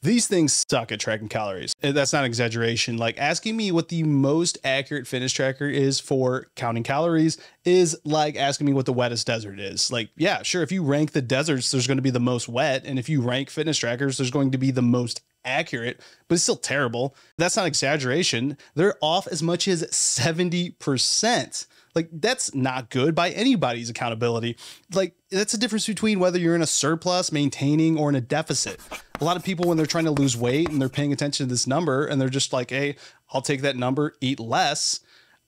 These things suck at tracking calories. That's not an exaggeration. Like asking me what the most accurate fitness tracker is for counting calories is like asking me what the wettest desert is. Like, yeah, sure. If you rank the deserts, there's going to be the most wet. And if you rank fitness trackers, there's going to be the most accurate, but it's still terrible. That's not exaggeration. They're off as much as 70%. Like, that's not good by anybody's accountability. Like, that's the difference between whether you're in a surplus, maintaining, or in a deficit. A lot of people, when they're trying to lose weight and they're paying attention to this number and they're just like, hey, I'll take that number, eat less,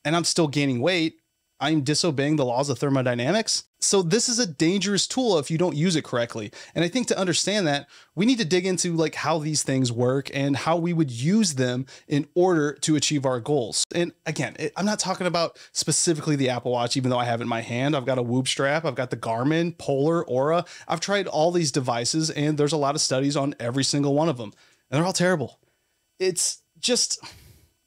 and I'm still gaining weight, I'm disobeying the laws of thermodynamics. So this is a dangerous tool if you don't use it correctly. And I think to understand that, we need to dig into like how these things work and how we would use them in order to achieve our goals. And again, I'm not talking about specifically the Apple Watch, even though I have it in my hand. I've got a Whoop strap. I've got the Garmin, Polar, Aura. I've tried all these devices and there's a lot of studies on every single one of them. And they're all terrible. It's just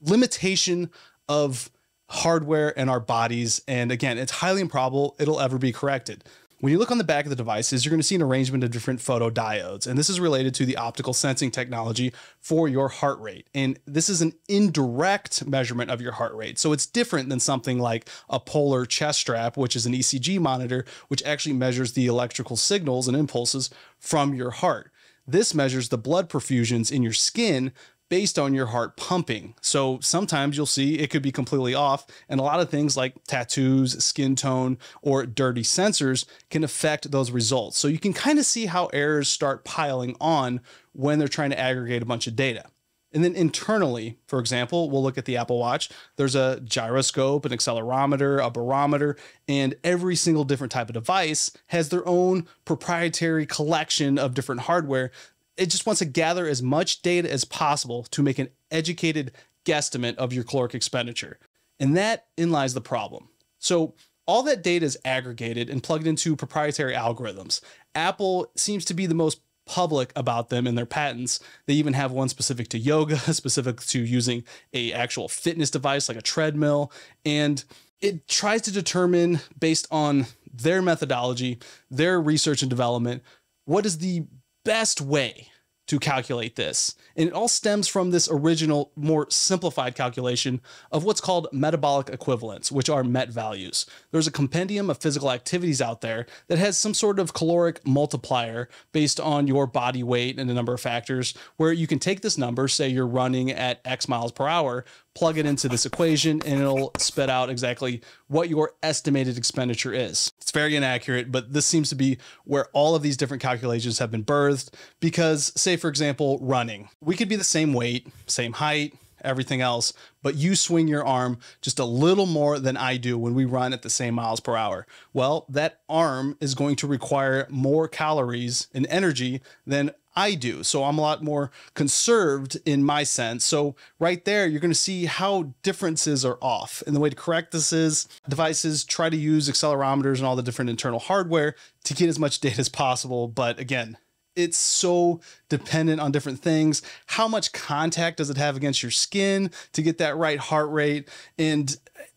limitation of hardware and our bodies. And again, it's highly improbable it'll ever be corrected. When you look on the back of the devices, you're going to see an arrangement of different photodiodes. And this is related to the optical sensing technology for your heart rate. And this is an indirect measurement of your heart rate. So it's different than something like a Polar chest strap, which is an ECG monitor, which actually measures the electrical signals and impulses from your heart. This measures the blood perfusions in your skin based on your heart pumping. So sometimes you'll see it could be completely off, and a lot of things like tattoos, skin tone, or dirty sensors can affect those results. So you can kind of see how errors start piling on when they're trying to aggregate a bunch of data. And then internally, for example, we'll look at the Apple Watch. There's a gyroscope, an accelerometer, a barometer, and every single different type of device has their own proprietary collection of different hardware. It just wants to gather as much data as possible to make an educated guesstimate of your caloric expenditure. And that in lies the problem. So all that data is aggregated and plugged into proprietary algorithms. Apple seems to be the most public about them in their patents. They even have one specific to yoga, specific to using a actual fitness device like a treadmill. And it tries to determine, based on their methodology, their research and development, what is the best way to calculate this. And it all stems from this original, more simplified calculation of what's called metabolic equivalents, which are MET values. There's a compendium of physical activities out there that has some sort of caloric multiplier based on your body weight and a number of factors, where you can take this number, say you're running at X miles per hour, plug it into this equation, and it'll spit out exactly what your estimated expenditure is. It's very inaccurate, but this seems to be where all of these different calculations have been birthed because, say, for example, running. We could be the same weight, same height, everything else, but you swing your arm just a little more than I do when we run at the same miles per hour. Well, that arm is going to require more calories and energy than I do. So I'm a lot more conserved in my sense. So right there, you're going to see how differences are off. And the way to correct this is devices try to use accelerometers and all the different internal hardware to get as much data as possible. But again, it's so dependent on different things. How much contact does it have against your skin to get that right heart rate, and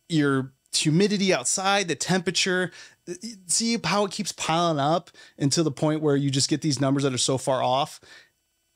your humidity outside, the temperature? See how it keeps piling up until the point where you just get these numbers that are so far off.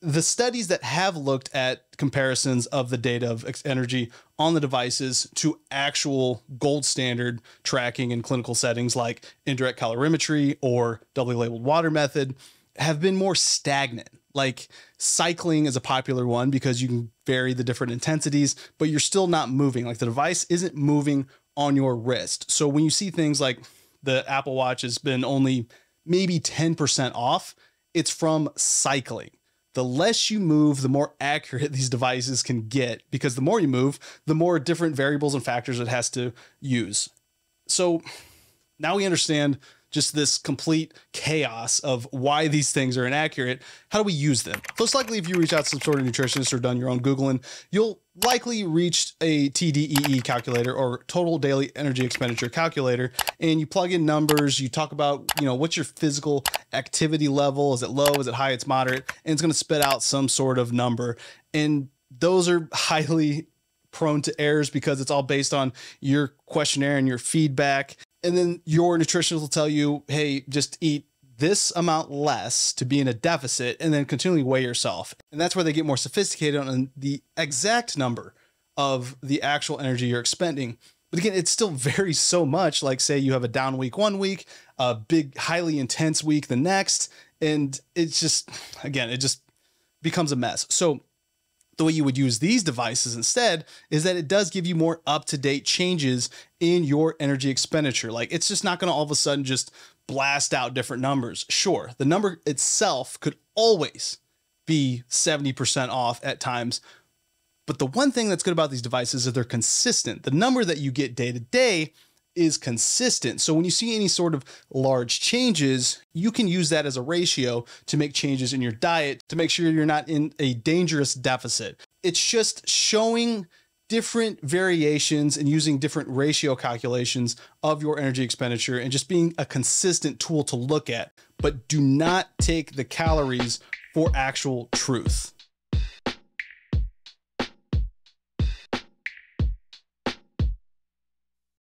The studies that have looked at comparisons of the data of energy on the devices to actual gold standard tracking in clinical settings like indirect calorimetry or doubly labeled water method have been more stagnant. Like cycling is a popular one because you can vary the different intensities, but you're still not moving. Like the device isn't moving on your wrist. So when you see things like the Apple Watch has been only maybe 10% off, it's from cycling. The less you move, the more accurate these devices can get, because the more you move, the more different variables and factors it has to use. So now we understand just this complete chaos of why these things are inaccurate. How do we use them? Most likely, if you reach out to some sort of nutritionist or done your own Googling, you'll likely reach a TDEE calculator, or total daily energy expenditure calculator, and you plug in numbers. You talk about, what's your physical activity level? Is it low? Is it high? It's moderate. And it's going to spit out some sort of number. And those are highly prone to errors because it's all based on your questionnaire and your feedback. And then your nutritionist will tell you, hey, just eat this amount less to be in a deficit and then continually weigh yourself. And that's where they get more sophisticated on the exact number of the actual energy you're expending. But again, it still varies so much. Like say you have a down week one week, a big, highly intense week the next, and it's just, again, it just becomes a mess. So the way you would use these devices instead is that it does give you more up-to-date changes in your energy expenditure. Like it's just not going to all of a sudden just blast out different numbers. Sure, the number itself could always be 70% off at times. But the one thing that's good about these devices is they're consistent. The number that you get day to day is consistent. So when you see any sort of large changes, you can use that as a ratio to make changes in your diet to make sure you're not in a dangerous deficit. It's just showing different variations and using different ratio calculations of your energy expenditure and just being a consistent tool to look at. But do not take the calories for actual truth.